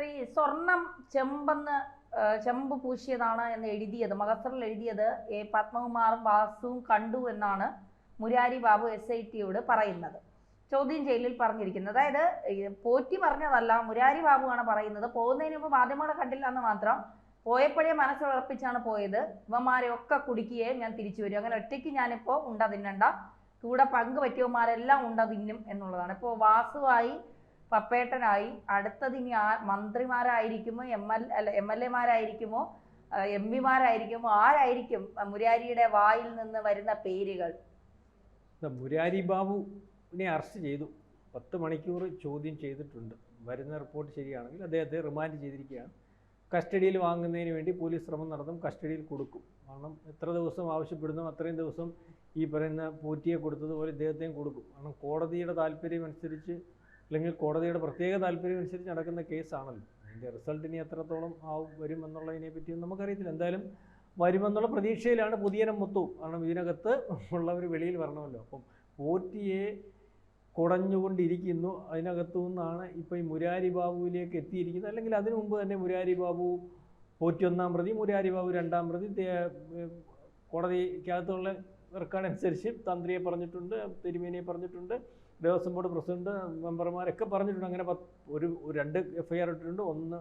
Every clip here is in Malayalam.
സാർ ഈ സ്വർണം ചെമ്പെന്ന് ചെമ്പ് പൂശിയതാണ് എന്ന് എഴുതിയത് മഹസറിൽ എഴുതിയത് പത്മകുമാറും വാസുവും കണ്ടു എന്നാണ് മുരാരി ബാബു SIT പറയുന്നത്. ചോദ്യം ചെയ്യലിൽ പറഞ്ഞിരിക്കുന്നത്. അതായത് പോറ്റി പറഞ്ഞതല്ല, മുരാരി ബാബുവാണ് പറയുന്നത്. പോകുന്നതിന് മുമ്പ് മാധ്യമങ്ങളെ കണ്ടില്ല എന്ന് മാത്രം, പോയപ്പോഴേ മനസ്സുറപ്പിച്ചാണ് പോയത്. ഇവന്മാരെ ഒക്കെ കുടിക്കുകയും ഞാൻ തിരിച്ചു വരും, അങ്ങനെ ഒറ്റയ്ക്ക് ഞാനിപ്പോൾ ഉണ്ട തിന്നണ്ട, കൂടെ പങ്ക് പറ്റിയവന്മാരെല്ലാം ഉണ്ട തിന്നും എന്നുള്ളതാണ്. ഇപ്പോൾ വാസുവായി, പപ്പേട്ടനായി, അടുത്തത് ഇനി മന്ത്രിമാരായിരിക്കുമോ, MLA മാരായിരിക്കുമോ, MP മാരായിരിക്കുമോ, ആരായിരിക്കും മുരാരിയുടെ വായിൽ നിന്ന് വരുന്ന പേരുകൾ? മുരാരി ബാബുവിനെ അറസ്റ്റ് ചെയ്തു, 10 മണിക്കൂർ ചോദ്യം ചെയ്തിട്ടുണ്ട്. വരുന്ന റിപ്പോർട്ട് ശരിയാണെങ്കിൽ അദ്ദേഹത്തെ റിമാൻഡ് ചെയ്തിരിക്കുകയാണ്. കസ്റ്റഡിയിൽ വാങ്ങുന്നതിന് വേണ്ടി പോലീസ് ശ്രമം നടത്തും, കസ്റ്റഡിയിൽ കൊടുക്കും. കാരണം എത്ര ദിവസം ആവശ്യപ്പെടുന്നു അത്രയും ദിവസം ഈ പറയുന്ന പോറ്റിയെ കൊടുത്തതുപോലെ ഇദ്ദേഹത്തെയും കൊടുക്കും. കാരണം കോടതിയുടെ താല്പര്യം അനുസരിച്ച്, അല്ലെങ്കിൽ കോടതിയുടെ പ്രത്യേക താല്പര്യം അനുസരിച്ച് നടക്കുന്ന കേസാണല്ലോ. അതിൻ്റെ റിസൾട്ട് ഇനി എത്രത്തോളം വരുമെന്നുള്ളതിനെ പറ്റിയൊന്നും നമുക്കറിയത്തില്ല. എന്തായാലും വരുമെന്നുള്ള പ്രതീക്ഷയിലാണ് പുതിയനം മൊത്തവും. കാരണം ഇതിനകത്ത് ഉള്ളവർ വെളിയിൽ വരണമല്ലോ. അപ്പം പോറ്റിയെ കുടഞ്ഞുകൊണ്ടിരിക്കുന്നു. അതിനകത്തു നിന്നാണ് ഇപ്പോൾ ഈ മുരാരി ബാബുവിലേക്ക് എത്തിയിരിക്കുന്നത്. അല്ലെങ്കിൽ അതിനു മുമ്പ് തന്നെ മുരാരി ബാബു പോറ്റി 1-ാം പ്രതി, മുരാരി ബാബു 2-ാം പ്രതി. കോടതിക്കകത്തുള്ള റെക്കോർഡ് അനുസരിച്ച് തന്ത്രിയെ പറഞ്ഞിട്ടുണ്ട്, തിരുമേനിയെ പറഞ്ഞിട്ടുണ്ട്, ദേവസ്വം ബോർഡ് പ്രസിഡന്റ്, മെമ്പർമാരൊക്കെ പറഞ്ഞിട്ടുണ്ട്. അങ്ങനെ 2 FIR ഇട്ടിട്ടുണ്ട്. 1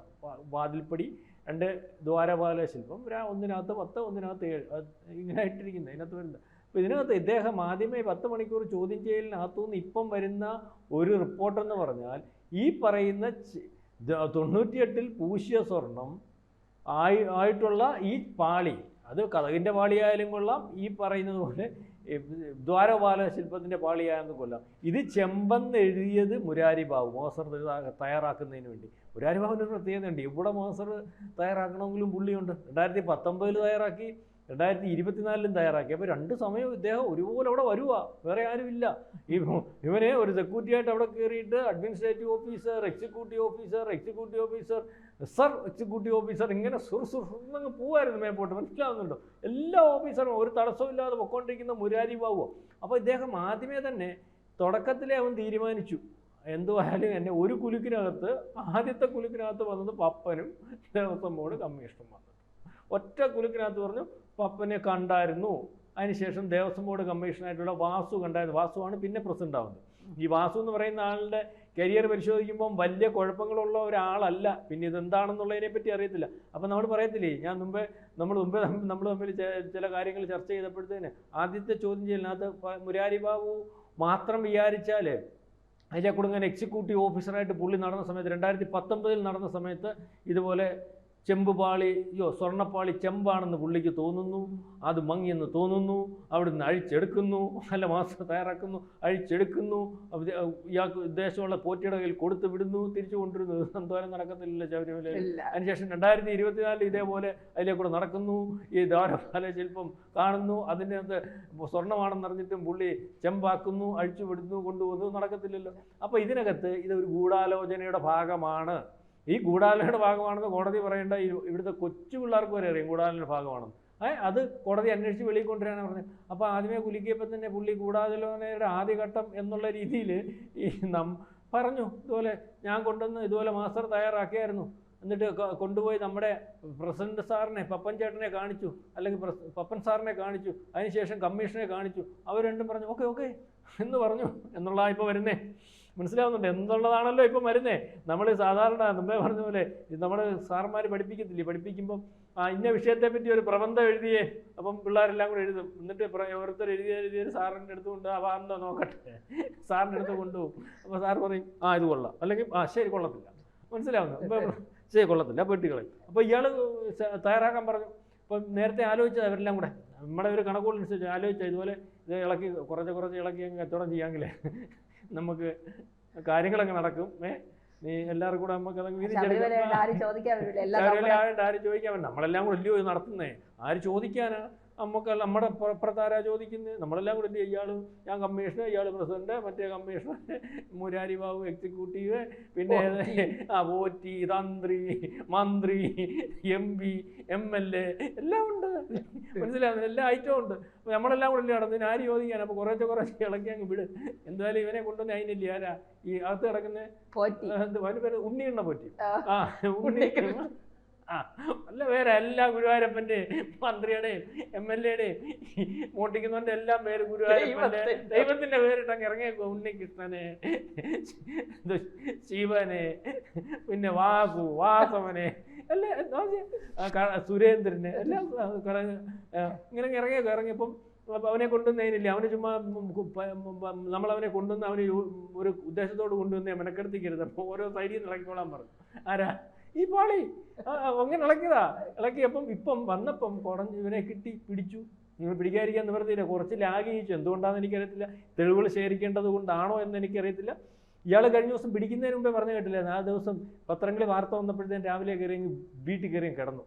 വാതിൽപ്പടി, 2 ദ്വാരപാല ശില്പം, 1-നകത്ത് 10, 1-നകത്ത് 7, ഇങ്ങനെ ഇട്ടിരിക്കുന്നത് അതിനകത്ത് വരുന്നത്. അപ്പോൾ ഇതിനകത്ത് ഇദ്ദേഹം ആദ്യമേ 10 മണിക്കൂർ ചോദ്യം ചെയ്യലിനകത്തുനിന്ന് ഇപ്പം വരുന്ന ഒരു റിപ്പോർട്ടെന്ന് പറഞ്ഞാൽ, ഈ പറയുന്ന 98-ൽ പൂശിയ സ്വർണം ആയിട്ടുള്ള ഈ പാളി, അത് കതകിൻ്റെ പാളിയായാലും കൊള്ളാം, ഈ പറയുന്നത് പോലെ ദ്വാരപാല ശില്പത്തിൻ്റെ പാളിയായെന്ന് കൊല്ലാം, ഇത് ചെമ്പെന്ന് എഴുതിയത് മുരാരി ബാബു മോസർ തയ്യാറാക്കുന്നതിന് വേണ്ടി. മുരാരി ബാബുവിൻ്റെ ഒരു പ്രത്യേകതയുണ്ട്. ഇവിടെ മോസർ തയ്യാറാക്കണമെങ്കിലും പുള്ളിയുണ്ട്. 2019 തയ്യാറാക്കി, 2024 തയ്യാറാക്കി. അപ്പോൾ 2 സമയവും ഇദ്ദേഹം ഒരുപോലെ അവിടെ വരുക, വേറെ ആരുമില്ല. ഇവനെ ഒരു സെക്യൂരിറ്റി ആയിട്ട് അവിടെ കയറിയിട്ട് administrative officer, executive officer, sir executive officer, ഇങ്ങനെ സുറുങ്ങ് പോവായിരുന്നു മേപ്പോട്ട്. മനസ്സിലാവുന്നുണ്ടോ? എല്ലാ ഓഫീസറും ഒരു തടസ്സമില്ലാതെ പൊയ്ക്കൊണ്ടിരിക്കുന്ന മുരാരി ബാബു. അപ്പോൾ ഇദ്ദേഹം ആദ്യമേ തന്നെ തുടക്കത്തിലേ അവൻ തീരുമാനിച്ചു, എന്തുവായാലും എന്നെ ഒരു കുലുക്കിനകത്ത്, ആദ്യത്തെ കുലുക്കിനകത്ത് വന്നത് പപ്പനും ദേവസ്വം ബോർഡ് കമ്മീഷണറും വന്നത്. ഒറ്റ കുലുക്കിനകത്ത് പറഞ്ഞു പപ്പനെ കണ്ടായിരുന്നു. അതിനുശേഷം ദേവസ്വം ബോർഡ് കമ്മീഷണറായിട്ടുള്ള വാസു കണ്ടായിരുന്നു. വാസുവാണ് പിന്നെ പ്രസിഡന്റ് ആവുന്നത്. ഈ വാസു എന്ന് പറയുന്ന ആളുടെ കരിയർ പരിശോധിക്കുമ്പം വലിയ കുഴപ്പങ്ങളുള്ള ഒരാളല്ല. പിന്നെ ഇതെന്താണെന്നുള്ളതിനെ പറ്റി അറിയത്തില്ല. അപ്പം നമ്മൾ പറയത്തില്ലേ, നമ്മൾ തമ്മിൽ ചില കാര്യങ്ങൾ ചർച്ച ചെയ്തപ്പോഴത്തേന് ആദ്യത്തെ ചോദ്യം ചെയ്യലിനകത്ത് മുരാരി ബാബു മാത്രം വിചാരിച്ചാൽ അതിലെ കൊടുങ്ങനെ എക്സിക്യൂട്ടീവ് ഓഫീസറായിട്ട് പുള്ളി നടന്ന സമയത്ത്, 2019 നടന്ന സമയത്ത് ഇതുപോലെ സ്വർണ്ണപ്പാളി ചെമ്പാണെന്ന് പുള്ളിക്ക് തോന്നുന്നു, അത് മങ്ങിയെന്ന് തോന്നുന്നു, അവിടുന്ന് അഴിച്ചെടുക്കുന്നു, അല്ല മാസ്റ്റർ തയ്യാറാക്കുന്നു, അഴിച്ചെടുക്കുന്നു, ഇയാൾക്ക് ഉദ്ദേശമുള്ള പോറ്റിയുടെ കയ്യിൽ കൊടുത്തു വിടുന്നു, തിരിച്ചു കൊണ്ടിരുന്നു. എന്തോരം നടക്കത്തില്ല ശബരിമലയിൽ. അതിനുശേഷം 2024 ഇതേപോലെ അതിലേക്കൂടെ നടക്കുന്നു, ഈ ദ്വാരപാല ശില്പം കാണുന്നു, അതിൻ്റെ അകത്ത് സ്വർണ്ണമാണെന്ന് അറിഞ്ഞിട്ടും പുള്ളി ചെമ്പാക്കുന്നു, അഴിച്ചു വിടുന്നു, കൊണ്ടുപോകുന്നു, നടക്കത്തില്ലല്ലോ. അപ്പോൾ ഇതിനകത്ത് ഇതൊരു ഗൂഢാലോചനയുടെ ഭാഗമാണ്. ഈ ഗൂഢാലോചനയുടെ ഭാഗമാണെന്ന് കോടതി പറയേണ്ട ഇവിടുത്തെ കൊച്ചു പിള്ളേർക്ക് വരെ അറിയാം ഗൂഢാലോചനയുടെ ഭാഗമാണെന്ന്. അത് കോടതി അന്വേഷിച്ച് വെളിയിൽ കൊണ്ടുവരാനാണ് പറഞ്ഞത്. അപ്പോൾ ആദ്യമേ കുലുക്കിയപ്പോൾ തന്നെ പുള്ളി ഗൂഢാലോചനയുടെ ആദ്യഘട്ടം എന്നുള്ള രീതിയിൽ പറഞ്ഞു, ഇതുപോലെ ഞാൻ കൊണ്ടുവന്ന് ഇതുപോലെ മാസ്റ്റർ തയ്യാറാക്കിയായിരുന്നു, എന്നിട്ട് കൊണ്ടുപോയി നമ്മുടെ പ്രസിഡന്റ് സാറിനെ, പപ്പൻ ചേട്ടനെ കാണിച്ചു, അല്ലെങ്കിൽ പപ്പൻ സാറിനെ കാണിച്ചു, അതിനുശേഷം കമ്മീഷനെ കാണിച്ചു. അവർ രണ്ടും പറഞ്ഞു ഓക്കെ എന്ന് പറഞ്ഞു എന്നുള്ള ഇപ്പോൾ വരുന്നേ. മനസ്സിലാവുന്നുണ്ട് എന്നുള്ളതാണല്ലോ ഇപ്പം വരുന്നേ. നമ്മൾ സാധാരണ മുമ്പേ പറഞ്ഞ പോലെ നമ്മൾ സാറന്മാർ പഠിപ്പിക്കുമ്പം ഇന്ന വിഷയത്തെപ്പറ്റി ഒരു പ്രബന്ധം എഴുതിയേ, അപ്പം പിള്ളേരെല്ലാം കൂടെ എഴുതും. എന്നിട്ട് ഓരോരുത്തർ എഴുതിയ സാറിൻ്റെ അടുത്ത് കൊണ്ട് എന്തോ നോക്കട്ടെ, സാറിൻ്റെ അടുത്ത് കൊണ്ടുപോകും. അപ്പോൾ സാർ പറയും ഇത് കൊള്ളാം, അല്ലെങ്കിൽ ശരി കൊള്ളത്തില്ല. മനസ്സിലാവുന്നു, ശരി കൊള്ളത്തില്ല, പെട്ടികളെ. അപ്പോൾ ഇയാൾ തയ്യാറാക്കാൻ പറഞ്ഞു. അപ്പം നേരത്തെ ആലോചിച്ചത് അവരെല്ലാം കൂടെ നമ്മുടെ ഒരു കണക്കുകളനുസരിച്ച് ആലോചിച്ചാൽ ഇതുപോലെ ഇത് ഇളക്കി കുറച്ച് ഇളക്കി അങ്ങ് കച്ചവടം ചെയ്യാമെങ്കിലേ നമുക്ക് കാര്യങ്ങളൊക്കെ നടക്കും. നീ എല്ലാവർക്കും കൂടെ നമുക്ക് ആരും ചോദിക്കാൻ പറ്റില്ല. നമ്മളെല്ലാം കൂടെ അല്ലയോ നടത്തുന്നേ, ആര് ചോദിക്കാനാ? നമുക്ക് നമ്മുടെ പുറത്താരാ ചോദിക്കുന്നത്? നമ്മളെല്ലാം കൂടെ ഇയാളും, ഞാൻ കമ്മീഷണർ, ഇയാൾ പ്രസിഡന്റ്, മറ്റേ കമ്മീഷണർ, മുരാരി ബാബു എക്സിക്യൂട്ടീവ്, പിന്നെ പോറ്റി, തന്ത്രി, മന്ത്രി, MP, MLA എല്ലാം ഉണ്ട്. മനസ്സിലാവുന്നത്? എല്ലാ ഐറ്റവും ഉണ്ട്. നമ്മളെല്ലാം കൂടെ ഇല്ല നടന്നു. ആര് ചോദിക്കാൻ? അപ്പോൾ കുറേശ്ശെ ഇളക്കി അങ്ങ് വിട്. എന്തായാലും ഇവനെ കൊണ്ടുവന്ന് അതിനില്ല. ആരാ ഈ അകത്ത് കിടക്കുന്ന ഉണ്ണിയെണ്ണ പോറ്റി. ഉണ്ണി അല്ല, വേറെ എല്ലാ ഗുരുവായൂരപ്പൻ്റെ, മന്ത്രിയുടെയും MLA-യുടെയും മോട്ടിക്കുന്നവൻ്റെ എല്ലാം പേര് ഗുരുവായൂരപ്പൻ്റെ, ദൈവത്തിൻ്റെ പേരിട്ടങ്ങ് ഇറങ്ങിയേക്കോ. ഉണ്ണികൃഷ്ണനെ, ശിവനെ, പിന്നെ വാസവനെ, എല്ലാം സുരേന്ദ്രനെ, എല്ലാം ഇങ്ങനെ ഇറങ്ങിയപ്പം അവനെ കൊണ്ടുവന്നതിനില്ല. അവന് ചുമ്മാ നമ്മളവനെ കൊണ്ടുവന്ന് അവന് ഒരു ഉദ്ദേശത്തോട് കൊണ്ടുവന്നേ മെനക്കെടുത്തിക്കരുത്. അപ്പോൾ ഓരോ സൈഡിൽ നിന്ന് ഇളക്കിക്കോളാൻ പറഞ്ഞു. ആരാ? ഈ പാളി അങ്ങനെ ഇളക്കിയപ്പം ഇപ്പം വന്നപ്പം ഇവനെ പിടിച്ചു. നിങ്ങൾ പിടിക്കാതിരിക്കാൻ നിവർത്തിയില്ല. കുറച്ച് ലാഗ് ചെയ്യിച്ചു. എന്തുകൊണ്ടാണെന്ന് എനിക്കറിയത്തില്ല. തെളിവുകൾ ശേഖരിക്കേണ്ടത് കൊണ്ടാണോ എന്ന് എനിക്കറിയത്തില്ല. ഇയാൾ കഴിഞ്ഞ ദിവസം പിടിക്കുന്നതിന് മുമ്പേ പറഞ്ഞു കേട്ടില്ല. ആ ദിവസം പത്രങ്ങളിൽ വാർത്ത വന്നപ്പോഴത്തേക്കും രാവിലെ കയറി വീട്ടിൽ കയറിയും കിടന്നു.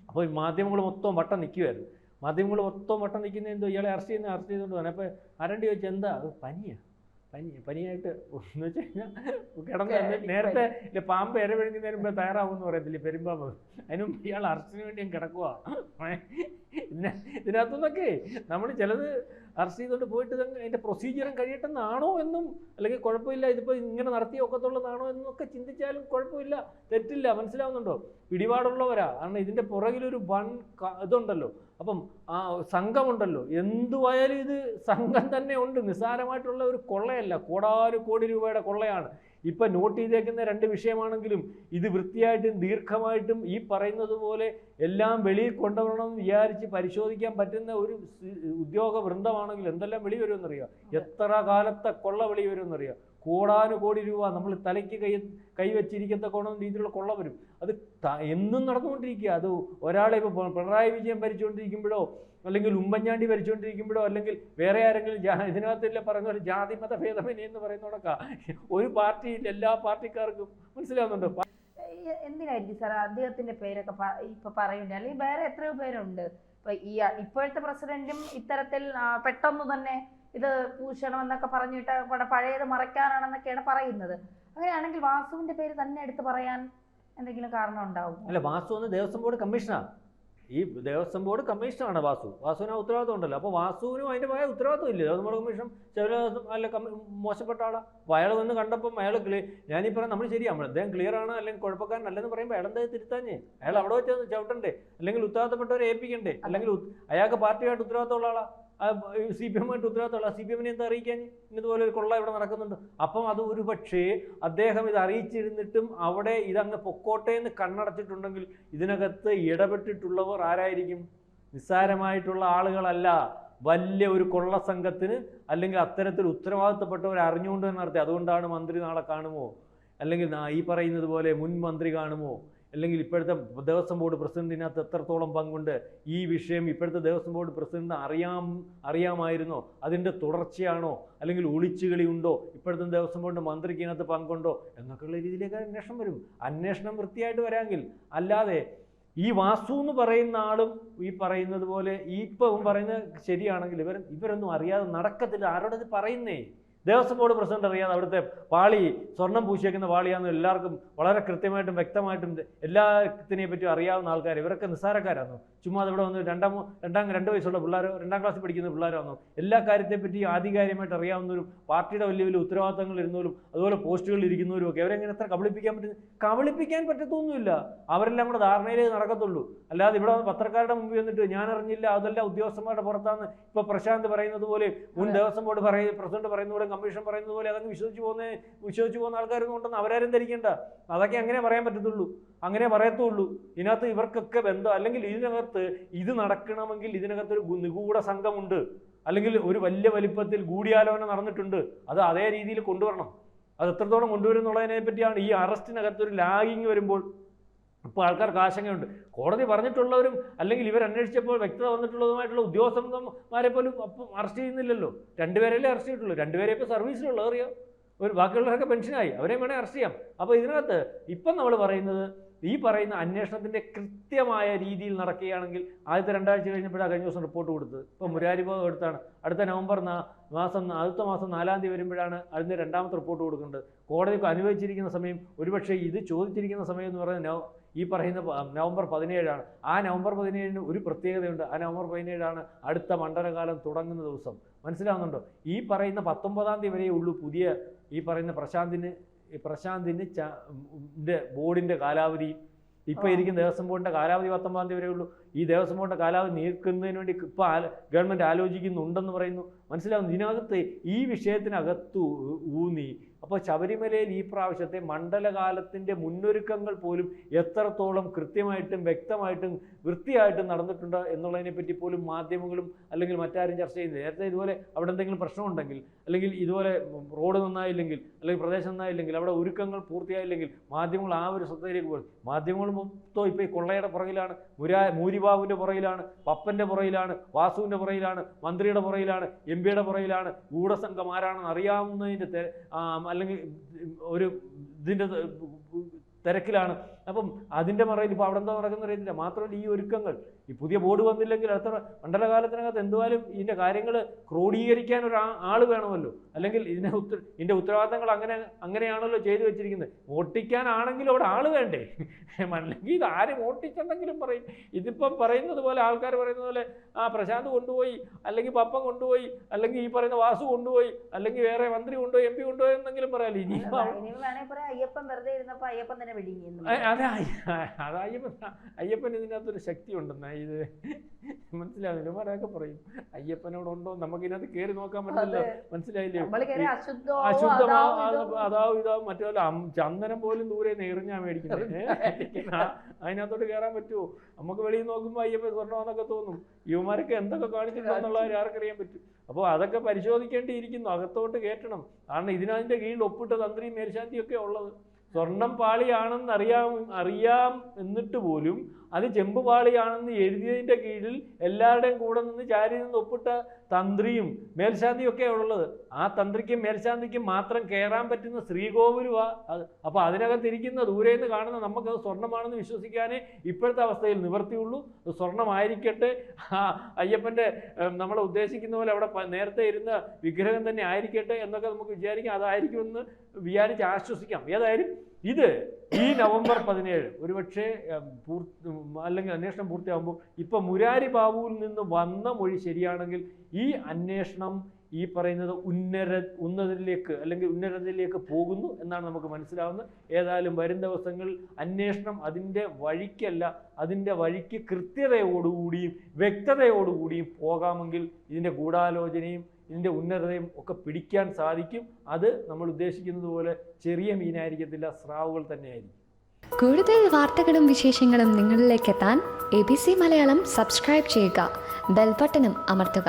അപ്പോൾ മാധ്യമങ്ങൾ മൊത്തം വട്ടം നിൽക്കുമായിരുന്നു. മാധ്യമങ്ങൾ മൊത്തം വട്ടം നിൽക്കുന്ന എന്തോ ഇയാളെ അറസ്റ്റ് ചെയ്തുകൊണ്ട് തന്നെ. അപ്പോൾ ആരണ്ടി ചോദിച്ചാൽ എന്താ? അത് പനിയായിട്ട് എന്ന് വെച്ച് കഴിഞ്ഞാൽ കിടന്ന് നേരത്തെ ഇല്ല, പാമ്പ് ഇരവിഴുന്നതിന് മുമ്പേ തയ്യാറാവുമെന്ന് പറയത്തില്ലേ പെരുമ്പാമ്പ്. അതിനും ഇയാൾ അറസ്റ്റിന് വേണ്ടിയും കിടക്കുക. ഇതിനകത്തുനിന്നൊക്കെ നമ്മൾ ചിലത് അറസ്റ്റ് ചെയ്തുകൊണ്ട് പോയിട്ട് അതിൻ്റെ പ്രൊസീജിയറും കഴിയട്ടെന്നാണോ എന്നും, അല്ലെങ്കിൽ കുഴപ്പമില്ല ഇതിപ്പോൾ ഇങ്ങനെ നടത്തി ഒക്കത്തുള്ളതാണോ എന്നൊക്കെ ചിന്തിച്ചാലും കുഴപ്പമില്ല, തെറ്റില്ല. മനസ്സിലാവുന്നുണ്ടോ? പിടിപാടുള്ളവരാ. കാരണം ഇതിൻ്റെ പുറകിലൊരു ഇതുണ്ടല്ലോ. അപ്പം ആ സംഘമുണ്ടല്ലോ. എന്തുവായാലും ഇത് സംഘം തന്നെ ഉണ്ട്. നിസ്സാരമായിട്ടുള്ള ഒരു കൊള്ളയല്ല, കോടാനുകോടി രൂപയുടെ കൊള്ളയാണ്. ഇപ്പം നോട്ട് ചെയ്തേക്കുന്ന 2 വിഷയമാണെങ്കിലും ഇത് വൃത്തിയായിട്ടും ദീർഘമായിട്ടും ഈ പറയുന്നത് പോലെ എല്ലാം വെളിയിൽ കൊണ്ടുവരണമെന്ന് വിചാരിച്ച് പരിശോധിക്കാൻ പറ്റുന്ന ഒരു ഉദ്യോഗ വൃന്ദമാണെങ്കിൽ എന്തെല്ലാം വെളി വരുമെന്നറിയാം. എത്ര കാലത്തെ കൊള്ള വെളി വരുമെന്നറിയാം. കോടാനുകോടി രൂപ നമ്മൾ തലയ്ക്ക് കൈവച്ചിരിക്കത്തക്കോണം രീതിയിലുള്ള കൊള്ള വരും. അത് എന്നും നടന്നുകൊണ്ടിരിക്കുക. അത് ഒരാളെ ഇപ്പോൾ പിണറായി വിജയൻ ഭരിച്ചുകൊണ്ടിരിക്കുമ്പോഴോ, അല്ലെങ്കിൽ ഉമ്മൻചാണ്ടി ഭരിച്ചുകൊണ്ടിരിക്കുമ്പോഴോ, അല്ലെങ്കിൽ വേറെ ആരെങ്കിലും ഇതിനകത്തില്ല പറയുന്ന ഒരു ജാതി മത ഭേദമന്യേ എന്ന് പറയുന്നതൊക്കെ ഒരു പാർട്ടിയിൽ എല്ലാ പാർട്ടിക്കാർക്കും മനസ്സിലാവുന്നുണ്ടോ? എന്തിനായിരിക്കും സാർ അദ്ദേഹത്തിന്റെ പേരൊക്കെ ഇപ്പൊ പറയുന്നത്? അല്ലെങ്കിൽ വേറെ എത്രയോ പേരുണ്ട്. ഇപ്പൊ ഇപ്പോഴത്തെ പ്രസിഡന്റും ഇത്തരത്തിൽ പെട്ടെന്ന് തന്നെ ഇത് പൂശണം എന്നൊക്കെ പറഞ്ഞിട്ട് പഴയത് മറയ്ക്കാനാണെന്നൊക്കെയാണ് പറയുന്നത്. അങ്ങനെയാണെങ്കിൽ വാസുവിന്റെ പേര് തന്നെ എടുത്ത് പറയാൻ എന്തെങ്കിലും കാരണം ഉണ്ടാവും? അല്ല, വാസു എന്ന് ദേവസ്വം ബോർഡ് കമ്മീഷണറാണ്. ഈ ദേവസ്വം ബോർഡ് കമ്മീഷണറാണ് വാസുവിന് ആ ഉത്തരവാദിത്വം ഉണ്ടല്ലോ. അപ്പോൾ വാസുവിനും അതിൻ്റെ പോയ ഉത്തരവാദിത്വം ഇല്ലേ? ദേവസ്വം ബോർഡ് കമ്മീഷൻ അല്ല മോശപ്പെട്ട ആളാണ്. അപ്പോൾ അയാൾ വന്ന് കണ്ടപ്പം അയാൾ ഞാനീ പറയാം നമ്മൾ ശരിയാണ്, അദ്ദേഹം ക്ലിയർ ആണ് അല്ലെങ്കിൽ കുഴപ്പക്കാരനല്ലെന്ന് പറയുമ്പോൾ അയാൾ എന്തായാലും തിരുത്താഞ്ഞേ. അയാൾ അവിടെ വെച്ച് ചവിട്ടണ്ടേ, അല്ലെങ്കിൽ ഉത്തരവാദിത്തപ്പെട്ടവരെ ഏൽപ്പിക്കണ്ടേ, അല്ലെങ്കിൽ അയാൾക്ക് പാർട്ടിയായിട്ട് ഉത്തരവാദിത്തമുള്ള ആളാണ്, CPM ആയിട്ട് ഉത്തരവാദിത്തമുള്ള. CPM-നെ എന്താ അറിയിക്കാൻ? ഇതുപോലെ ഒരു കൊള്ള ഇവിടെ നടക്കുന്നുണ്ട്. അപ്പം അത് ഒരു പക്ഷേ അദ്ദേഹം ഇത് അറിയിച്ചിരുന്നിട്ടും അവിടെ ഇതങ്ങ് പൊക്കോട്ടെ എന്ന് കണ്ണടച്ചിട്ടുണ്ടെങ്കിൽ ഇതിനകത്ത് ഇടപെട്ടിട്ടുള്ളവർ ആരായിരിക്കും? നിസ്സാരമായിട്ടുള്ള ആളുകളല്ല, വലിയ ഒരു കൊള്ള സംഘത്തിന് അല്ലെങ്കിൽ അത്തരത്തിൽ ഉത്തരവാദിത്തപ്പെട്ടവർ അറിഞ്ഞുകൊണ്ട് തന്നെ നടത്തി. അതുകൊണ്ടാണ് മന്ത്രി നാളെ കാണുമോ, അല്ലെങ്കിൽ ഈ പറയുന്നത് പോലെ മുൻ മന്ത്രി കാണുമോ, അല്ലെങ്കിൽ ഇപ്പോഴത്തെ ദേവസ്വം ബോർഡ് പ്രസിഡന്റിനകത്ത് എത്രത്തോളം പങ്കുണ്ട്? ഈ വിഷയം ഇപ്പോഴത്തെ ദേവസ്വം ബോർഡ് പ്രസിഡന്റിന് അറിയാമായിരുന്നോ? അതിൻ്റെ തുടർച്ചയാണോ, അല്ലെങ്കിൽ ഒളിച്ചുകളി ഉണ്ടോ? ഇപ്പോഴത്തെ ദേവസ്വം ബോർഡ് മന്ത്രിക്ക് ഇതിനകത്ത് പങ്കുണ്ടോ എന്നൊക്കെയുള്ള രീതിയിലേക്ക് അന്വേഷണം വരും. അന്വേഷണം വൃത്തിയായിട്ട് വരാമെങ്കിൽ. അല്ലാതെ ഈ വാസു എന്ന് പറയുന്ന ആളും ഈ പറയുന്നത് പോലെ ഇപ്പം പറയുന്നത് ശരിയാണെങ്കിൽ ഇവരൊന്നും അറിയാതെ നടക്കത്തില്ല. ആരോടത് പറയുന്നേ? ദേവസ്വം ബോർഡ് പ്രസിഡന്റ് അറിയാതെ അവിടുത്തെ പാളി സ്വർണം പൂശിയേക്കുന്ന പാളിയാണെന്ന് എല്ലാവർക്കും വളരെ കൃത്യമായിട്ടും വ്യക്തമായിട്ടും എല്ലാത്തിനെ പറ്റിയും അറിയാവുന്ന ആൾക്കാർ. ഇവരൊക്കെ നിസ്സാരക്കാരാണോ? ചുമ്മാ ഇവിടെ വന്ന് 2 വയസ്സുള്ള പിള്ളേരോ 2ാം ക്ലാസ്സിൽ പഠിക്കുന്ന പിള്ളേരോ ആണോ? എല്ലാ കാര്യത്തെപ്പറ്റി ആധികാരികമായിട്ട് അറിയാവുന്നവരും പാർട്ടിയുടെ വലിയ വലിയ ഉത്തരവാദിത്തങ്ങൾ ഇരുന്നവരും അതുപോലെ പോസ്റ്റുകളിൽ ഇരിക്കുന്നവരും ഒക്കെ അവരെങ്ങനെ എത്ര കബളിപ്പിക്കാൻ പറ്റും? കബളിപ്പിക്കാൻ പറ്റത്തൊന്നുമില്ല. അവരെല്ലാം കൂടെ ധാരണയിലേ നടക്കത്തുള്ളൂ. അല്ലാതെ ഇവിടെ പത്രക്കാരുടെ മുമ്പിൽ വന്നിട്ട് ഞാൻ അറിഞ്ഞില്ല, അതെല്ലാം ഉദ്യോഗസ്ഥന്മാരുടെ പുറത്താന്ന് ഇപ്പോൾ പ്രശാന്ത് പറയുന്നത് പോലെ, മുൻ ദേവസ്വം ബോർഡ് പ്രസിഡന്റ് പറയുന്ന പോലെ, കമ്മീഷൻ പറയുന്നത് പോലെ അതങ്ങ് വിശ്വസിച്ച് പോകുന്ന ആൾക്കാരൊന്നും ഉണ്ടെന്ന് അവരാരും ധരിക്കേണ്ട. അതൊക്കെ അങ്ങനെ പറയാൻ പറ്റത്തുള്ളൂ, അങ്ങനെ പറയത്തുള്ളൂ. ഇതിനകത്ത് ഇവർക്കൊക്കെ ബന്ധം, അല്ലെങ്കിൽ ഇതിനകത്ത് ഇത് നടക്കണമെങ്കിൽ ഇതിനകത്തൊരു നിഗൂഢ സംഘമുണ്ട്, അല്ലെങ്കിൽ ഒരു വലിയ വലിപ്പത്തിൽ ഗൂഢാലോചന നടന്നിട്ടുണ്ട്. അത് അതേ രീതിയിൽ കൊണ്ടുവരണം. അത് എത്രത്തോളം കൊണ്ടുവരുന്നുള്ളതിനെ പറ്റിയാണ് ഈ അറസ്റ്റിനകത്തൊരു ലാഗിങ് വരുമ്പോൾ ഇപ്പോൾ ആൾക്കാർക്ക് ആശങ്കയുണ്ട്. കോടതി പറഞ്ഞിട്ടുള്ളവരും അല്ലെങ്കിൽ ഇവർ അന്വേഷിച്ചപ്പോൾ വ്യക്തത വന്നിട്ടുള്ളതുമായിട്ടുള്ള ഉദ്യോഗസ്ഥന്മാരെ പോലും അപ്പം അറസ്റ്റ് ചെയ്യുന്നില്ലല്ലോ. 2 പേരല്ലേ അറസ്റ്റ് ചെയ്തിട്ടുള്ളൂ. 2 പേരെ ഇപ്പോൾ സർവീസിലുള്ള അറിയാം. ബാക്കിയുള്ളവരൊക്കെ പെൻഷനായി, അവരെയും വേണേൽ അറസ്റ്റ് ചെയ്യാം. അപ്പോൾ ഇതിനകത്ത് ഇപ്പം നമ്മൾ പറയുന്നത് ഈ പറയുന്ന അന്വേഷണത്തിൻ്റെ കൃത്യമായ രീതിയിൽ നടക്കുകയാണെങ്കിൽ ആദ്യത്തെ 2 ആഴ്ച കഴിഞ്ഞപ്പോഴാണ് കഴിഞ്ഞ ദിവസം റിപ്പോർട്ട് കൊടുത്തത്. ഇപ്പോൾ മുരാരി ബാബു എടുത്താണ് അടുത്ത നവംബർ അടുത്ത മാസം 4-ാം തീയതി വരുമ്പോഴാണ് അതിൻ്റെ 2ാമത്തെ റിപ്പോർട്ട് കൊടുക്കേണ്ടത്. കോടതിക്ക് അനുവദിച്ചിരിക്കുന്ന സമയം ഒരുപക്ഷെ ഇത് ചോദിച്ചിരിക്കുന്ന സമയം എന്ന് പറയുന്നത് ഈ പറയുന്ന നവംബർ 17 ആ നവംബർ 17 ഒരു പ്രത്യേകതയുണ്ട്. ആ നവംബർ 17 അടുത്ത മണ്ഡലകാലം തുടങ്ങുന്ന ദിവസം. മനസ്സിലാവുന്നുണ്ടോ? ഈ പറയുന്ന 19-ാം തീയതി വരെയേ ഉള്ളൂ പുതിയ ഈ പറയുന്ന പ്രശാന്തിന് ബോർഡിൻ്റെ കാലാവധി. ഇപ്പോൾ ഇരിക്കുന്ന ദേവസ്വം ബോർഡിൻ്റെ കാലാവധി 19-ാം തീയതി വരെ ഉള്ളൂ. ഈ ദേവസ്വം ബോർഡിൻ്റെ കാലാവധി നീക്കുന്നതിന് വേണ്ടി ഇപ്പോൾ ഗവൺമെൻറ് ആലോചിക്കുന്നുണ്ടെന്ന് പറയുന്നു. മനസ്സിലാവുന്നു? ഇതിനകത്ത് ഈ വിഷയത്തിനകത്ത് ഊന്നി അപ്പോൾ ശബരിമലയിൽ ഈ പ്രാവശ്യത്തെ മണ്ഡലകാലത്തിൻ്റെ മുന്നൊരുക്കങ്ങൾ പോലും എത്രത്തോളം കൃത്യമായിട്ടും വ്യക്തമായിട്ടും വൃത്തിയായിട്ടും നടന്നിട്ടുണ്ട് എന്നുള്ളതിനെപ്പറ്റി പോലും മാധ്യമങ്ങളും അല്ലെങ്കിൽ മറ്റാരും ചർച്ച ചെയ്യുന്നത്. നേരത്തെ ഇതുപോലെ അവിടെ എന്തെങ്കിലും പ്രശ്നമുണ്ടെങ്കിൽ അല്ലെങ്കിൽ ഇതുപോലെ റോഡ് നന്നായില്ലെങ്കിൽ അല്ലെങ്കിൽ പ്രദേശം നന്നായില്ലെങ്കിൽ അവിടെ ഒരുക്കങ്ങൾ പൂർത്തിയായില്ലെങ്കിൽ മാധ്യമങ്ങൾ ആ ഒരു ശ്രദ്ധയിലേക്ക് പോകും. മാധ്യമങ്ങൾ മൊത്തം ഇപ്പോൾ ഈ കൊള്ളയുടെ പുറകിലാണ്, മൂരിബാബുവിൻ്റെ പുറകിലാണ്, പപ്പൻ്റെ പുറകിലാണ്, വാസുവിൻ്റെ പുറകിലാണ്, മന്ത്രിയുടെ പുറകിലാണ്, എംപിയുടെ പുറകിലാണ്. ഗൂഢസംഘം ആരാണെന്ന് അറിയാവുന്നതിൻ്റെ അല്ലെങ്കിൽ ഒരു ഇതിൻ്റെ തിരക്കിലാണ്. അപ്പം അതിൻ്റെ മറയിൽ ഇപ്പോൾ അവിടെ എന്താ നടക്കുന്ന അറിയത്തില്ല. മാത്രമല്ല ഈ ഒരുക്കങ്ങൾ ഈ പുതിയ ബോർഡ് വന്നില്ലെങ്കിൽ അടുത്ത മണ്ഡലകാലത്തിനകത്ത് എന്തുവായാലും ഇതിൻ്റെ കാര്യങ്ങൾ ക്രോഡീകരിക്കാൻ ആൾ വേണമല്ലോ. അല്ലെങ്കിൽ ഇതിൻ്റെ ഉത്തരവാദിത്തങ്ങൾ അങ്ങനെയാണല്ലോ ചെയ്തു വെച്ചിരിക്കുന്നത്. ഓട്ടിക്കാനാണെങ്കിലും അവിടെ ആൾ വേണ്ടേ? അല്ലെങ്കിൽ ഇത് ആരും ഓട്ടിച്ചുണ്ടെങ്കിലും പറയും. ഇതിപ്പം പറയുന്നത് പോലെ ആൾക്കാർ പറയുന്നത് പോലെ പ്രശാന്ത് കൊണ്ടുപോയി, അല്ലെങ്കിൽ പപ്പൻ കൊണ്ടുപോയി, അല്ലെങ്കിൽ ഈ പറയുന്ന വാസു കൊണ്ടുപോയി, അല്ലെങ്കിൽ വേറെ മന്ത്രി കൊണ്ടുപോയി, MP കൊണ്ടുപോയി എന്നെങ്കിലും പറയാമല്ലോ. ഇനി അയ്യപ്പൻ വെറുതെ ഇരുന്നപ്പോൾ അയ്യപ്പൻ തന്നെ വിഴുങ്ങി. അത് അയ്യപ്പൻ ഇതിനകത്തൊരു ശക്തി ഉണ്ടെന്നാ ഇത് മനസ്സിലാവില്ല. ഇവരൊക്കെ പറയും അയ്യപ്പനോടുണ്ടോ നമുക്കിതിനകത്ത് കയറി നോക്കാൻ പറ്റില്ലല്ലോ. മനസ്സിലായില്ലേ? അശുദ്ധമാവും ഇതാവും മറ്റേ ചന്ദനം പോലും ദൂരെ എറിഞ്ഞാ മേടിക്കുന്നത്. അതിനകത്തോട്ട് കയറാൻ പറ്റുമോ? നമുക്ക് വെളിയിൽ നോക്കുമ്പോൾ അയ്യപ്പൻ സ്വർണ്ണമാണെന്നൊക്കെ തോന്നും. യുവമാരൊക്കെ എന്തൊക്കെ കാണിച്ചിട്ടുണ്ടെന്നുള്ളത് ആർക്കറിയാൻ പറ്റും. അപ്പോൾ അതൊക്കെ പരിശോധിക്കേണ്ടിയിരിക്കുന്നു. അകത്തോട്ട് കയറ്റണം. കാരണം ഇതിനതിൻ്റെ കീഴിൽ ഒപ്പിട്ട തന്ത്രിയും മേൽശാന്തിയൊക്കെ ഉള്ളത്. സ്വർണം പാളിയാണെന്ന് അറിയാം എന്നിട്ട് പോലും അത് ചെമ്പ് പാളിയാണെന്ന് എഴുതിയതിൻ്റെ കീഴിൽ എല്ലാവരുടെയും കൂടെ നിന്ന് ചാരി നിന്ന് ഒപ്പിട്ട തന്ത്രിയും മേൽശാന്തിയും ഒക്കെ ഉള്ളത്. ആ തന്ത്രിക്കും മേൽശാന്തിക്കും മാത്രം കയറാൻ പറ്റുന്ന ശ്രീകോവിലുവാ അത്. അപ്പോൾ അതിനകത്തിരിക്കുന്ന ദൂരെ നിന്ന് കാണുന്ന നമുക്കത് സ്വർണ്ണമാണെന്ന് വിശ്വസിക്കാനേ ഇപ്പോഴത്തെ അവസ്ഥയിൽ നിവർത്തിയുള്ളൂ. സ്വർണ്ണമായിരിക്കട്ടെ, അയ്യപ്പൻ്റെ നമ്മൾ ഉദ്ദേശിക്കുന്ന പോലെ അവിടെ നേരത്തെ ഇരുന്ന വിഗ്രഹം തന്നെ ആയിരിക്കട്ടെ എന്നൊക്കെ നമുക്ക് വിചാരിക്കാം. അതായിരിക്കുമെന്ന് വിചാരിച്ച് ആശ്വസിക്കാം. ഏതായാലും ഇത് ഈ നവംബർ 17 ഒരുപക്ഷെ അല്ലെങ്കിൽ അന്വേഷണം പൂർത്തിയാകുമ്പോൾ ഇപ്പം മുരാരി ബാബുവിൽ നിന്ന് വന്ന മൊഴി ശരിയാണെങ്കിൽ ഈ അന്വേഷണം ഈ പറയുന്നത് ഉന്നതത്തിലേക്ക് പോകുന്നു എന്നാണ് നമുക്ക് മനസ്സിലാവുന്നത്. ഏതായാലും വരും ദിവസങ്ങളിൽ അന്വേഷണം അതിൻ്റെ വഴിക്കല്ല, അതിൻ്റെ വഴിക്ക് കൃത്യതയോടുകൂടിയും വ്യക്തതയോടുകൂടിയും പോകാമെങ്കിൽ ഇതിൻ്റെ ഗൂഢാലോചനയും ഇതിൻ്റെ ഉന്നതതയും ഒക്കെ പിടിക്കാൻ സാധിക്കും. അത് നമ്മൾ ഉദ്ദേശിക്കുന്നത് പോലെ ചെറിയ മീനായിരിക്കത്തില്ല, സ്രാവുകൾ തന്നെയായിരിക്കും. കൂടുതൽ വാർത്തകളും വിശേഷങ്ങളും നിങ്ങളിലേക്ക് എത്താൻ ABC മലയാളം സബ്സ്ക്രൈബ് ചെയ്യുക, ബെൽ ബട്ടണും അമർത്തുക.